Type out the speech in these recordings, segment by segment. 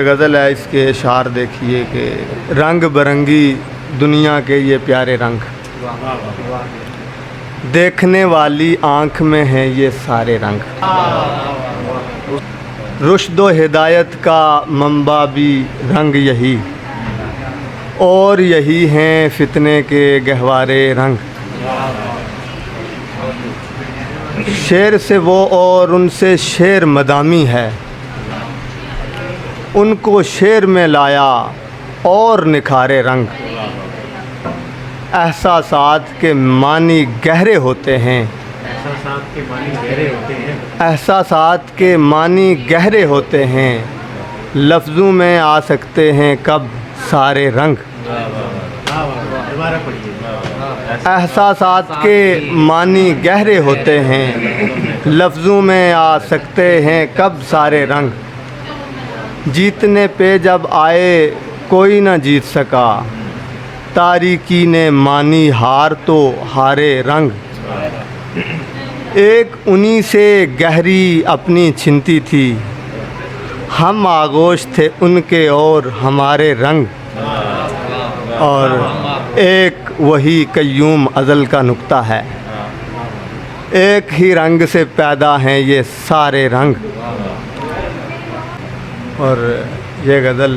गज़ल है, इसके अशार देखिए कि रंग बरंगी दुनिया के ये प्यारे रंग, देखने वाली आँख में हैं ये सारे रंग। रुश्द हिदायत का मंबा भी रंग यही, और यही हैं फितने के गहवारे रंग। शेर से वो और उनसे शेर मदामी है, उनको शेर में लाया और निखारे रंग। एहसासात के मानी गहरे होते हैं, एहसासात के मानी गहरे होते हैं, लफ्ज़ों में आ सकते हैं कब सारे रंग। एहसासात के मानी गहरे होते हैं, लफ्ज़ों में आ सकते हैं कब सारे रंग। जीतने पे जब आए कोई न जीत सका, तारीकी ने मानी हार तो हारे रंग। एक उन्हीं से गहरी अपनी छिनती थी, हम आगोश थे उनके और हमारे रंग। और एक वही कय्यूम अज़ल का नुक्ता है, एक ही रंग से पैदा हैं ये सारे रंग। और ये गज़ल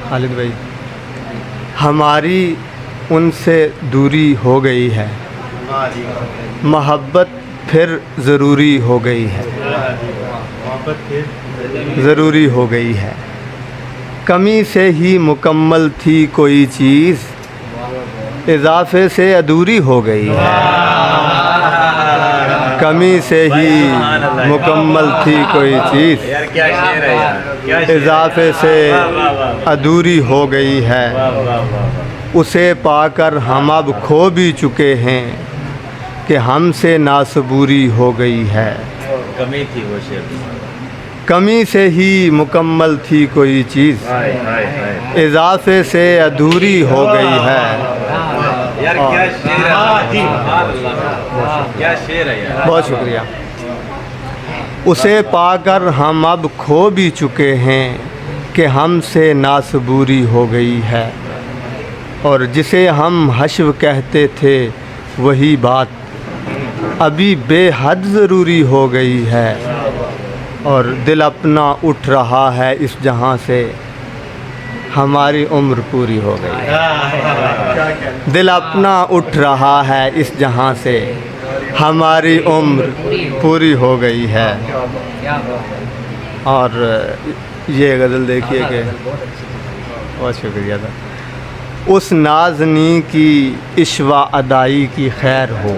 खालिद भाई, हमारी उनसे दूरी हो गई है, मोहब्बत फिर ज़रूरी हो गई है, ज़रूरी हो गई है। कमी से ही मुकम्मल थी कोई चीज़, इजाफे से अधूरी हो गई है। कमी से ही मुकम्मल थी कोई चीज़, इजाफे से अधूरी हो गई है। उसे पाकर हम अब खो भी चुके हैं कि हमसे नासबूरी हो गई है। कमी थी वो शेर, कमी से ही मुकम्मल थी कोई चीज़, इजाफे से अधूरी हो गई है। यार क्या शेर है, क्या शेर है यार। बहुत शुक्रिया। उसे पाकर हम अब खो भी चुके हैं कि हमसे नासबूरी हो गई है। और जिसे हम हश्व कहते थे वही बात अभी बेहद ज़रूरी हो गई है। और दिल अपना उठ रहा है इस जहां से, हमारी उम्र पूरी हो गई है। दिल अपना उठ रहा है इस जहां से, हमारी उम्र पूरी हो गई है। और ये गज़ल देखिए कि बहुत शुक्रिया था। उस नाज़नी की इश्वा अदाई की खैर हो,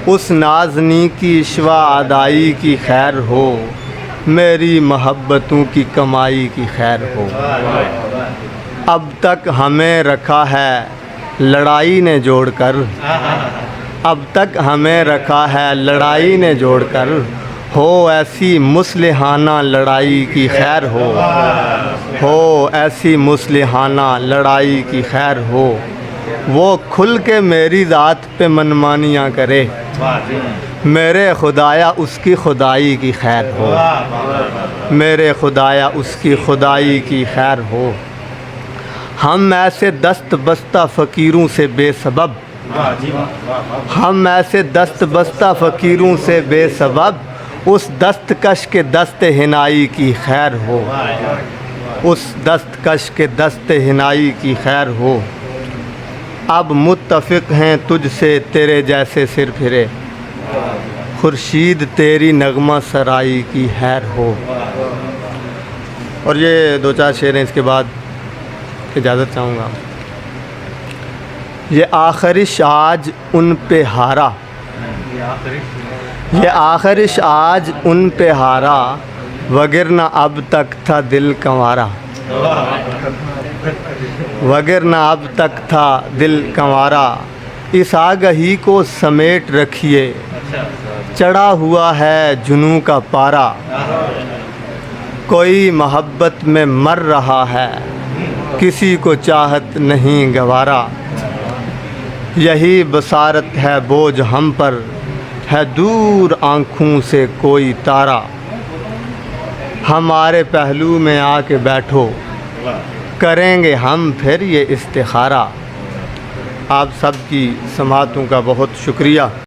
उस नाज़नी की इश्वा अदाई की खैर हो, मेरी मोहब्बतों की कमाई की खैर हो। अब तक हमें रखा है लड़ाई ने जोड़कर, अब तक हमें रखा है लड़ाई ने जोड़कर, हो ऐसी मुस्लिहाना लड़ाई की खैर हो ऐसी मुस्लिहाना लड़ाई की खैर हो। वो खुल के मेरी ज़ात पे मनमानियाँ करे, मेरे खुदाया उसकी खुदाई की खैर हो, मेरे खुदाया उसकी खुदाई की खैर हो। हम ऐसे दस्त बस्ता फ़कीरों से बेसबब, हम ऐसे दस्त बस्ता फ़कीरों से बेसबब, उस दस्तकश के दस्त हिनाई की खैर हो, उस दस्तकश के दस्त हिनाई की खैर हो। अब मुत्तफ़िक़ हैं तुझसे तेरे जैसे सिर फिरे, खुर्शीद तेरी नगमा सराई की खैर हो। और ये दो चार शेर हैं, इसके बाद इजाज़त चाहूँगा। ये आखिरिश आज उन पे हारा, ये आखिरिश आज उन पे हारा, वगरना अब तक था दिल कंवारा, वगरना अब तक था दिल कंवारा। इस आगही को समेट रखिए, चढ़ा हुआ है जुनून का पारा। कोई मोहब्बत में मर रहा है, किसी को चाहत नहीं गवारा। यही बसारत है बोझ हम पर, है दूर आँखों से कोई तारा। हमारे पहलू में आके बैठो, करेंगे हम फिर ये इस्तिखारा। आप सब की समातों का बहुत शुक्रिया।